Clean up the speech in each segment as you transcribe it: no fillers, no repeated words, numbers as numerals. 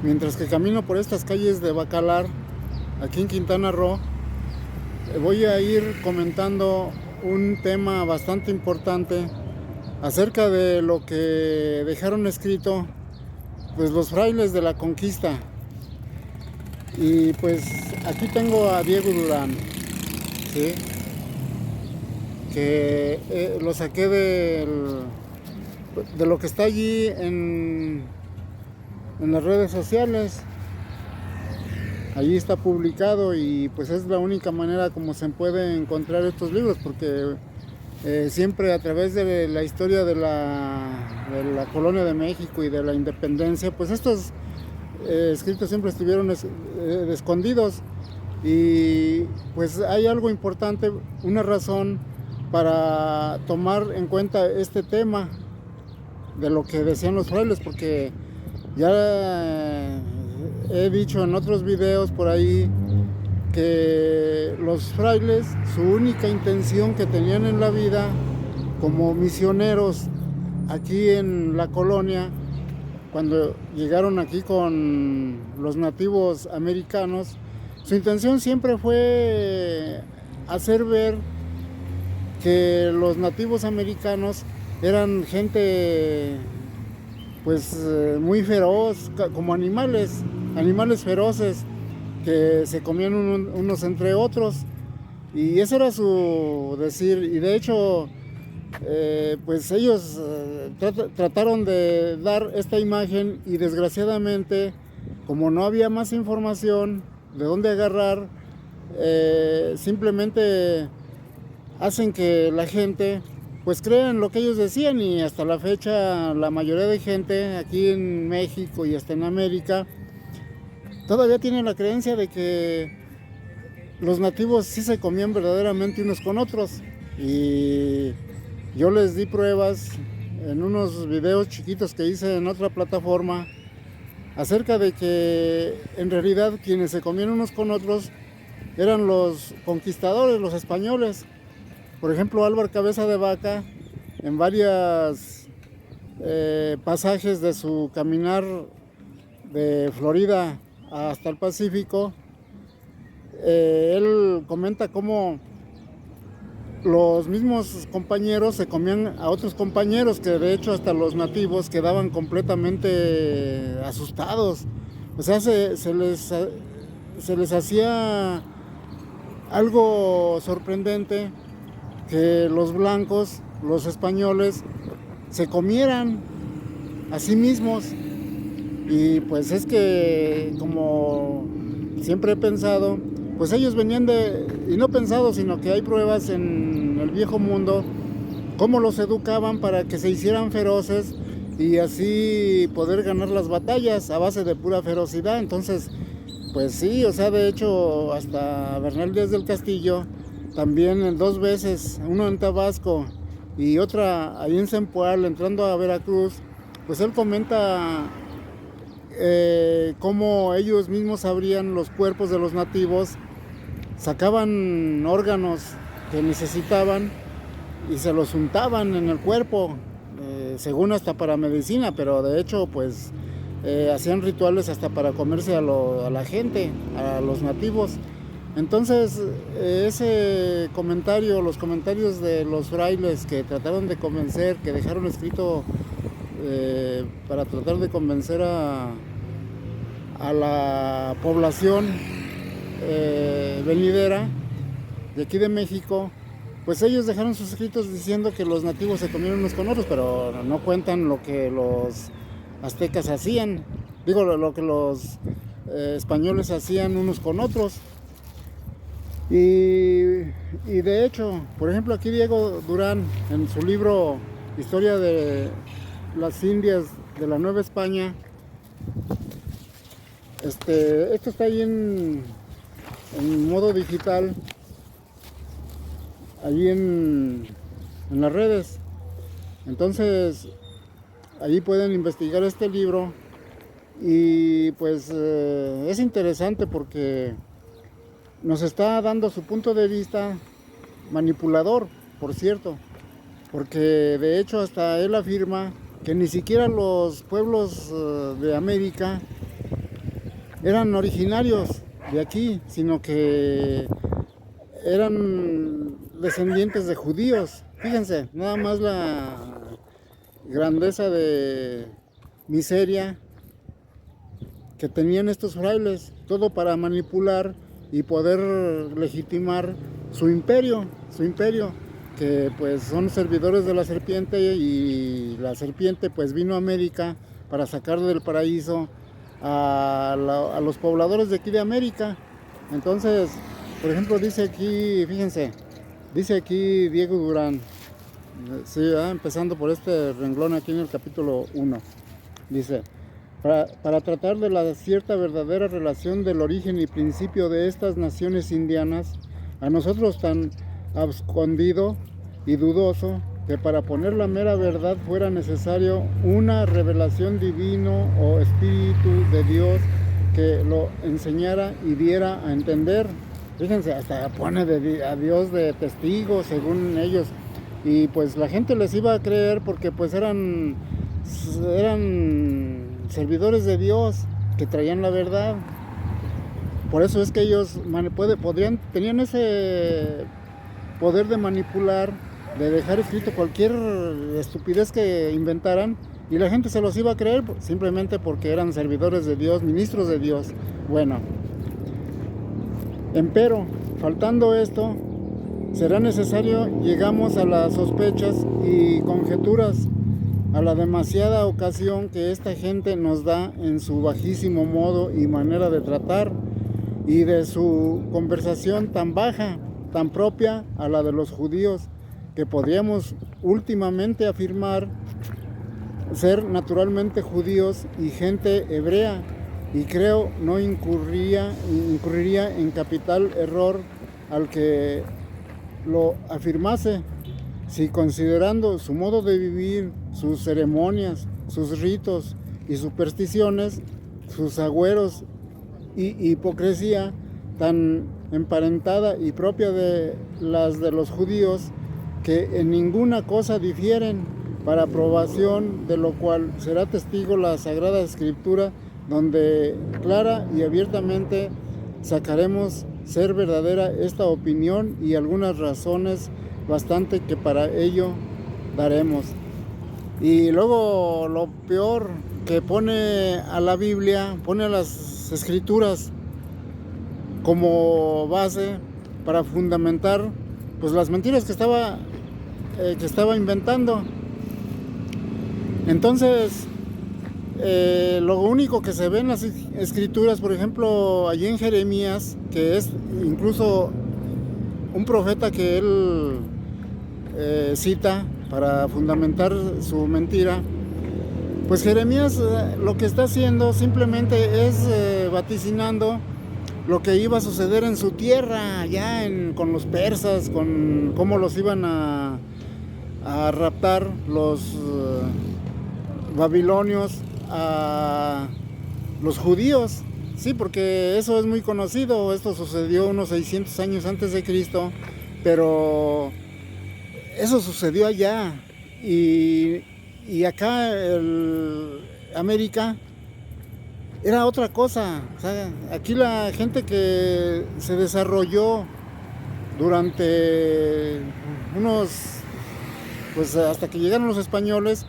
mientras que camino por estas calles de Bacalar, aquí en Quintana Roo, voy a ir comentando un tema bastante importante acerca de lo que dejaron escrito pues los frailes de la conquista. Y pues aquí tengo a Diego Durán, ¿sí? Que lo saqué de lo que está allí en las redes sociales. Allí está publicado y pues es la única manera como se puede encontrar estos libros, porque siempre a través de la historia de la colonia de México y de la independencia, pues estos escritos siempre estuvieron escondidos. Y pues hay algo importante, una razón para tomar en cuenta este tema de lo que decían los frailes, porque ya he dicho en otros videos por ahí que los frailes, su única intención que tenían en la vida como misioneros aquí en la colonia, cuando llegaron aquí con los nativos americanos, su intención siempre fue hacer ver que los nativos americanos eran gente pues muy feroz, como animales feroces que se comían unos entre otros, y eso era su decir. Y de hecho pues ellos trataron de dar esta imagen, y desgraciadamente, como no había más información de dónde agarrar, simplemente hacen que la gente pues crean lo que ellos decían, y hasta la fecha la mayoría de gente aquí en México y hasta en América todavía tiene la creencia de que los nativos sí se comían verdaderamente unos con otros. Y yo les di pruebas en unos videos chiquitos que hice en otra plataforma acerca de que en realidad quienes se comían unos con otros eran los conquistadores, los españoles. Por ejemplo, Álvar Cabeza de Vaca, en varios pasajes de su caminar de Florida hasta el Pacífico, él comenta cómo los mismos compañeros se comían a otros compañeros, que de hecho hasta los nativos quedaban completamente asustados. O sea, se les hacía algo sorprendente que los blancos, los españoles, se comieran a sí mismos. Y pues es que, como siempre he pensado, pues ellos venían y no pensado, sino que hay pruebas en el viejo mundo, cómo los educaban para que se hicieran feroces y así poder ganar las batallas a base de pura ferocidad. Entonces, pues sí, o sea, de hecho, hasta Bernal Díaz del Castillo, también 2 veces, uno en Tabasco y otra ahí en Zempoal, entrando a Veracruz, pues él comenta cómo ellos mismos abrían los cuerpos de los nativos, sacaban órganos que necesitaban y se los untaban en el cuerpo, según hasta para medicina, pero de hecho pues hacían rituales hasta para comerse a la gente, a los nativos. Entonces ese comentario, los comentarios de los frailes que trataron de convencer, que dejaron escrito para tratar de convencer a la población venidera de aquí de México, pues ellos dejaron sus escritos diciendo que los nativos se comieron unos con otros, pero no cuentan lo que los aztecas hacían, digo, lo que los españoles hacían unos con otros. Y de hecho, por ejemplo, aquí Diego Durán, en su libro Historia de las Indias de la Nueva España, esto está ahí en modo digital, allí en las redes. Entonces, allí pueden investigar este libro, y pues es interesante porque nos está dando su punto de vista manipulador, por cierto, porque de hecho hasta él afirma que ni siquiera los pueblos de América eran originarios de aquí, sino que eran descendientes de judíos. Fíjense, nada más la grandeza de miseria que tenían estos frailes, todo para manipular y poder legitimar su imperio, que pues son servidores de la serpiente, y la serpiente pues vino a América para sacar del paraíso a los pobladores de aquí de América. Entonces, por ejemplo, dice aquí, fíjense, dice aquí Diego Durán, sí, empezando por este renglón aquí en el capítulo 1, dice: para tratar de la cierta verdadera relación del origen y principio de estas naciones indianas, a nosotros tan abscondido y dudoso, que para poner la mera verdad fuera necesario una revelación divino o espíritu de Dios que lo enseñara y diera a entender. Fíjense, hasta pone a Dios de testigo según ellos, y pues la gente les iba a creer porque pues eran servidores de Dios que traían la verdad. Por eso es que ellos tenían ese poder de manipular, de dejar escrito cualquier estupidez que inventaran, y la gente se los iba a creer simplemente porque eran servidores de Dios, ministros de Dios. Bueno, empero, faltando esto, será necesario llegamos a las sospechas y conjeturas, a la demasiada ocasión que esta gente nos da en su bajísimo modo y manera de tratar, y de su conversación tan baja, tan propia a la de los judíos, que podríamos últimamente afirmar ser naturalmente judíos y gente hebrea, y creo no incurriría en capital error al que lo afirmase, si considerando su modo de vivir, sus ceremonias, sus ritos y supersticiones, sus agüeros y hipocresía tan emparentada y propia de las de los judíos, que en ninguna cosa difieren, para aprobación de lo cual será testigo la Sagrada Escritura, donde clara y abiertamente sacaremos ser verdadera esta opinión, y algunas razones bastante que para ello daremos. Y luego lo peor, que pone a la Biblia, pone a las Escrituras como base para fundamentar pues las mentiras que estaba inventando. Entonces, lo único que se ve en las Escrituras, por ejemplo, allí en Jeremías, que es incluso un profeta que él cita para fundamentar su mentira, pues Jeremías lo que está haciendo simplemente es vaticinando lo que iba a suceder en su tierra, allá con los persas, con cómo los iban a raptar los babilonios a los judíos. Sí, porque eso es muy conocido. Esto sucedió unos 600 años antes de Cristo, pero eso sucedió allá, y acá América era otra cosa. O sea, aquí la gente que se desarrolló durante pues hasta que llegaron los españoles,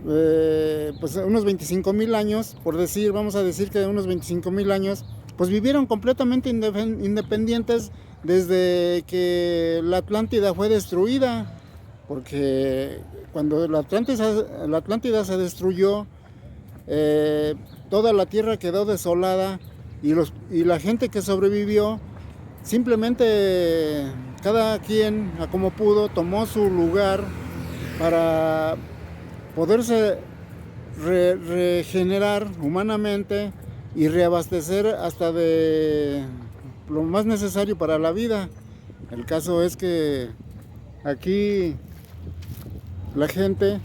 pues unos 25,000 años, vamos a decir que unos 25,000 años, pues vivieron completamente independientes desde que la Atlántida fue destruida, porque cuando la Atlántida se destruyó, toda la tierra quedó desolada, y la gente que sobrevivió simplemente cada quien a como pudo tomó su lugar para poderse regenerar humanamente y reabastecer hasta de lo más necesario para la vida. El caso es que aquí la gente,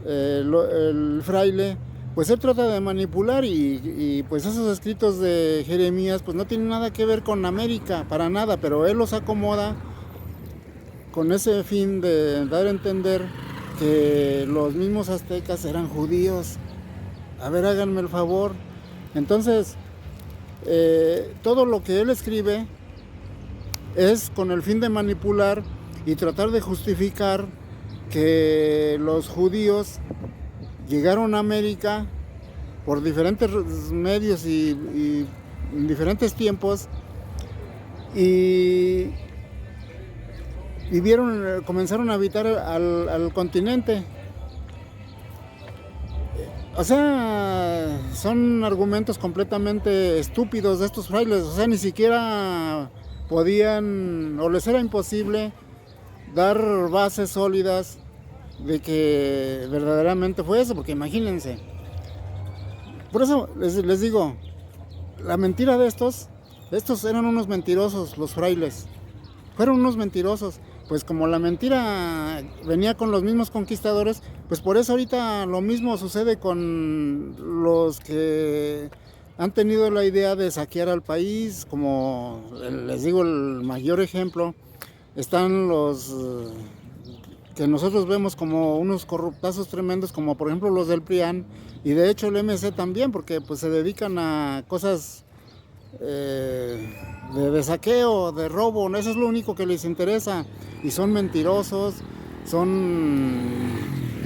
el fraile, pues él trata de manipular, y pues esos escritos de Jeremías pues no tienen nada que ver con América, para nada, pero él los acomoda con ese fin de dar a entender que los mismos aztecas eran judíos. A ver, háganme el favor. Entonces, todo lo que él escribe es con el fin de manipular y tratar de justificar que los judíos llegaron a América por diferentes medios y en diferentes tiempos y comenzaron a habitar al continente. O sea, son argumentos completamente estúpidos de estos frailes. O sea, ni siquiera podían, o les era imposible dar bases sólidas de que verdaderamente fue eso, porque imagínense. Por eso les digo, la mentira de estos eran unos mentirosos, los frailes. Fueron unos mentirosos. Pues como la mentira venía con los mismos conquistadores, pues por eso ahorita lo mismo sucede con los que han tenido la idea de saquear al país. Como les digo, el mayor ejemplo están los que nosotros vemos como unos corruptazos tremendos, como por ejemplo los del PRIAN, y de hecho el MC también, porque pues se dedican a cosas de saqueo, de robo. Eso es lo único que les interesa, y son mentirosos, son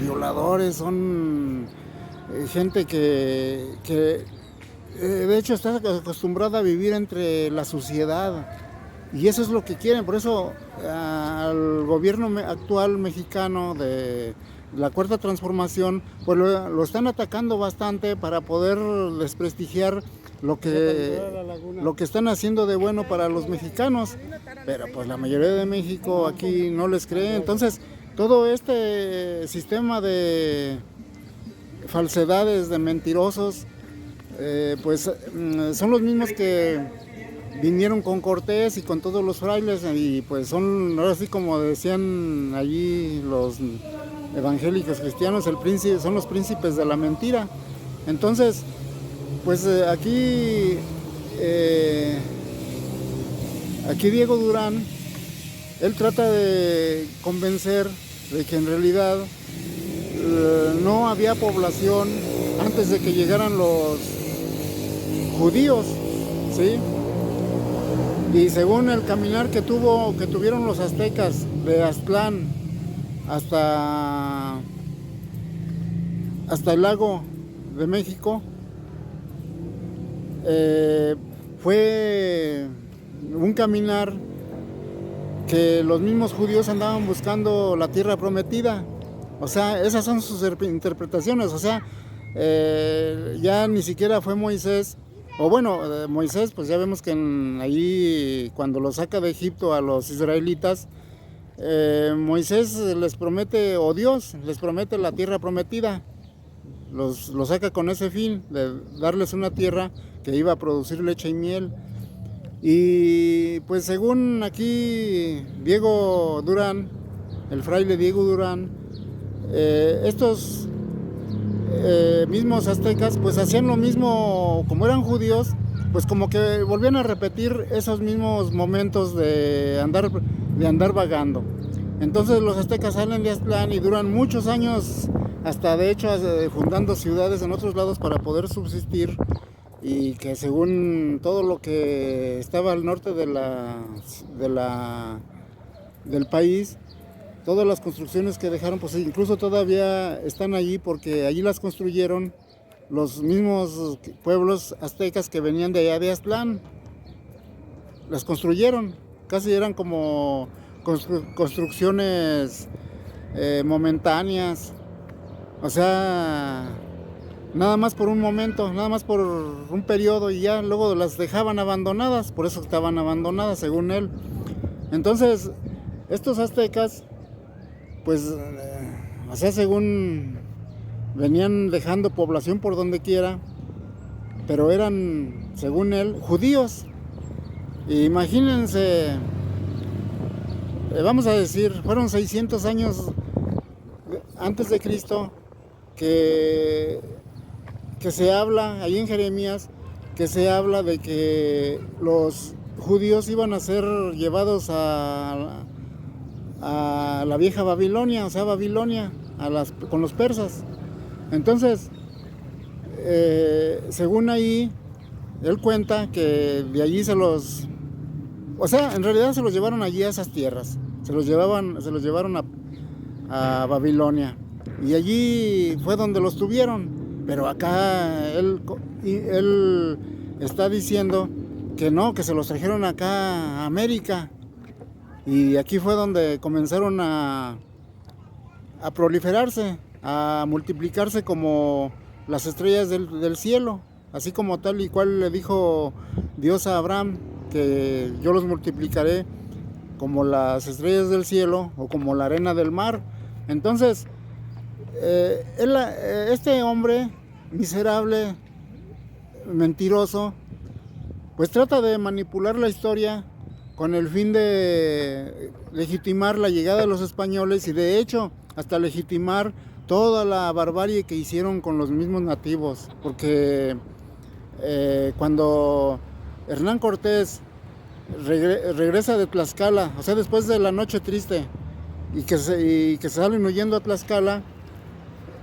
violadores, son gente que de hecho está acostumbrada a vivir entre la suciedad, y eso es lo que quieren. Por eso al gobierno actual mexicano de la Cuarta Transformación, pues lo están atacando bastante para poder desprestigiar lo que están haciendo de bueno para los mexicanos. Pero pues la mayoría de México aquí no les cree. Entonces todo este sistema de falsedades, de mentirosos, pues son los mismos que vinieron con Cortés y con todos los frailes, y pues son, ahora sí, como decían allí los evangélicos cristianos, son los príncipes de la mentira. Entonces, pues aquí Diego Durán, él trata de convencer de que en realidad no había población antes de que llegaran los judíos, ¿sí? Y según el caminar que tuvieron los aztecas de Aztlán hasta el lago de México, fue un caminar que los mismos judíos andaban buscando la tierra prometida. O sea, esas son sus interpretaciones. O sea, ya ni siquiera fue Moisés. O bueno, Moisés, pues ya vemos que allí cuando lo saca de Egipto a los israelitas, Moisés les promete, o Dios les promete la tierra prometida. Los saca con ese fin, de darles una tierra que iba a producir leche y miel. Y pues según aquí Diego Durán, el fraile Diego Durán, estos mismos aztecas pues hacían lo mismo. Como eran judíos, pues como que volvían a repetir esos mismos momentos de andar vagando. Entonces los aztecas salen de Aztlán y duran muchos años, hasta de hecho fundando ciudades en otros lados para poder subsistir, y que según todo lo que estaba al norte del país, todas las construcciones que dejaron, pues incluso todavía están allí, porque allí las construyeron los mismos pueblos aztecas que venían de allá de Aztlán. Las construyeron, casi eran como construcciones momentáneas. O sea, nada más por un momento, nada más por un periodo, y ya luego las dejaban abandonadas. Por eso estaban abandonadas, según él. Entonces, estos aztecas, pues, o sea, según venían dejando población por donde quiera, pero eran, según él, judíos. Imagínense, vamos a decir, fueron 600 años antes de Cristo que se habla, ahí en Jeremías, que se habla de que los judíos iban a ser llevados a la vieja Babilonia, o sea, Babilonia, con los persas. Entonces, según ahí, él cuenta que de allí o sea, en realidad se los llevaron allí a esas tierras, se los llevaron a Babilonia, y allí fue donde los tuvieron. Pero acá él está diciendo que no, que se los trajeron acá a América, y aquí fue donde comenzaron a proliferarse, a multiplicarse como las estrellas del cielo, así como tal y cual le dijo Dios a Abraham, que yo los multiplicaré como las estrellas del cielo o como la arena del mar. Entonces, este hombre miserable, mentiroso, pues trata de manipular la historia con el fin de legitimar la llegada de los españoles, y de hecho hasta legitimar toda la barbarie que hicieron con los mismos nativos, porque cuando Hernán Cortés regresa de Tlaxcala, o sea, después de la noche triste, y que se salen huyendo a Tlaxcala,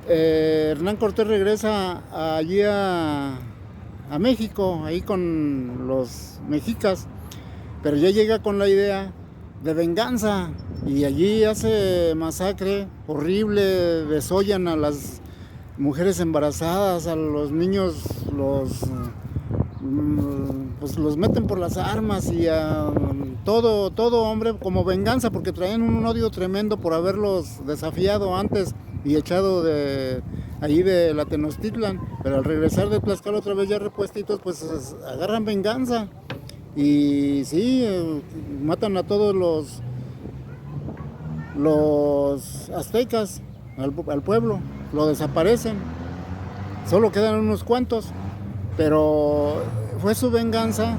Hernán Cortés regresa allí a México, ahí con los mexicas, pero ya llega con la idea de venganza, y allí hace masacre horrible, desollan a las mujeres embarazadas, a los niños pues los meten por las armas, y a todo hombre como venganza, porque traían un odio tremendo por haberlos desafiado antes y echado de ahí de la Tenochtitlan. Pero al regresar de Tlaxcala otra vez ya repuestitos, pues agarran venganza, y sí, matan a todos los aztecas, al pueblo, lo desaparecen, solo quedan unos cuantos. Pero fue su venganza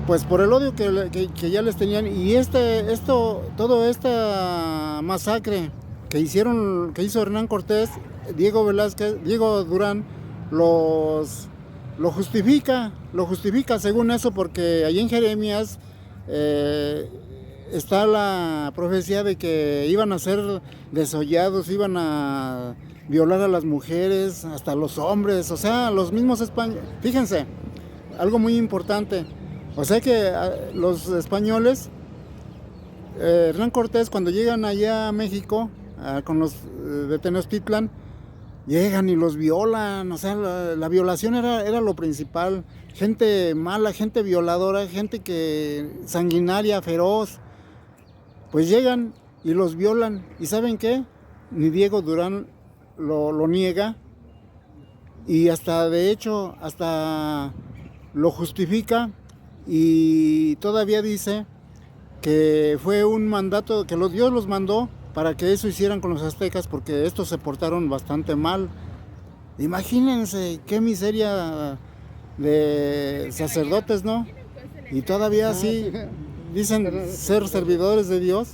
pues por el odio que ya les tenían. Y toda esta masacre que hizo Hernán Cortés, Diego Durán lo justifica según eso, porque allí en Jeremías está la profecía de que iban a ser desollados, iban a violar a las mujeres, hasta los hombres, o sea, los mismos españoles. Fíjense, algo muy importante, o sea que los españoles, Hernán Cortés, cuando llegan allá a México, con los de Tenochtitlan, llegan y los violan, o sea, la violación era lo principal. Gente mala, gente violadora, gente sanguinaria, feroz, pues llegan y los violan. ¿Y saben qué? Ni Diego Durán lo niega, y de hecho hasta lo justifica, y todavía dice que fue un mandato que Dios los mandó para que eso hicieran con los aztecas, porque estos se portaron bastante mal. Imagínense qué miseria de sacerdotes, ¿no? Y todavía así dicen ser servidores de Dios.